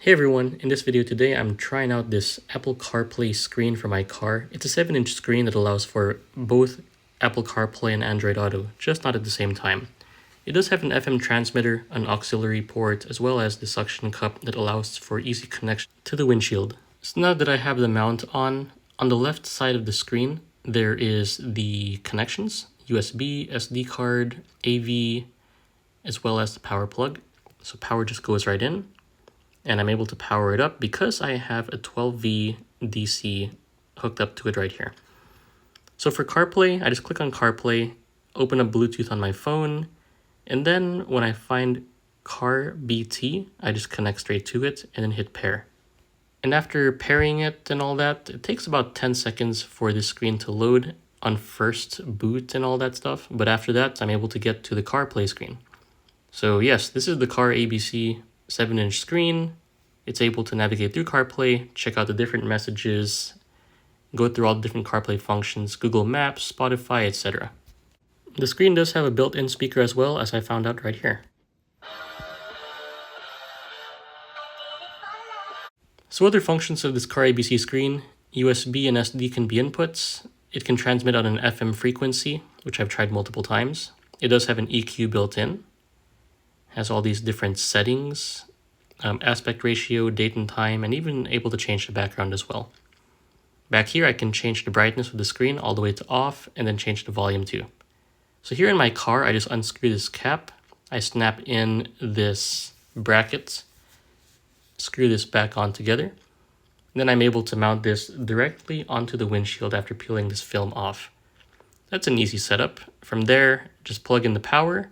Hey everyone, in this video today I'm trying out this Apple CarPlay screen for my car. It's a 7-inch screen that allows for both Apple CarPlay and Android Auto, just not at the same time. It does have an FM transmitter, an auxiliary port, as well as the suction cup that allows for easy connection to the windshield. So now that I have the mount on the left side of the screen, there is the connections, USB, SD card, AV, as well as the power plug. So power just goes right in. And I'm able to power it up because I have a 12V DC hooked up to it right here. So for CarPlay, I just click on CarPlay, open up Bluetooth on my phone, and then when I find Carabc, I just connect straight to it and then hit pair. And after pairing it and all that, it takes about 10 seconds for the screen to load on first boot and all that stuff. But after that, I'm able to get to the CarPlay screen. So yes, this is the Carabc 7-inch screen. It's able to navigate through CarPlay, check out the different messages, go through all the different CarPlay functions, Google Maps, Spotify, etc. The screen does have a built-in speaker as well, as I found out right here. So other functions of this Carabc screen, USB and SD can be inputs. It can transmit on an FM frequency, which I've tried multiple times. It does have an EQ built in. Has all these different settings, aspect ratio, date and time, and even able to change the background as well. Back here, I can change the brightness of the screen all the way to off and then change the volume too. So here in my car, I just unscrew this cap. I snap in this bracket, screw this back on together. And then I'm able to mount this directly onto the windshield after peeling this film off. That's an easy setup. From there, just plug in the power,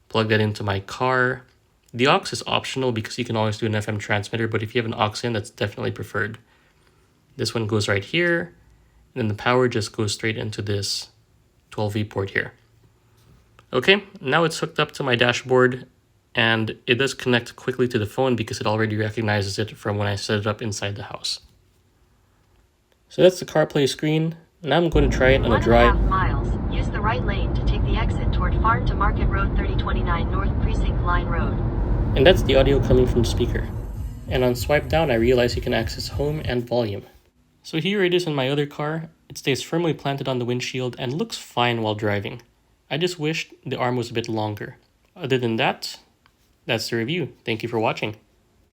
plug that into my car. The aux is optional because you can always do an FM transmitter, but if you have an aux in, that's definitely preferred. This one goes right here, and then the power just goes straight into this 12V port here. Okay, now it's hooked up to my dashboard, and it does connect quickly to the phone because it already recognizes it from when I set it up inside the house. So that's the CarPlay screen. Now I'm going to try it on a drive. 1.5 miles. Use the right lane to take the exit toward Farm to Market Road 3029 North Precinct Line Road. And that's the audio coming from the speaker. And on swipe down, I realize you can access home and volume. So here it is in my other car. It stays firmly planted on the windshield and looks fine while driving. I just wished the arm was a bit longer. Other than that, that's the review. Thank you for watching.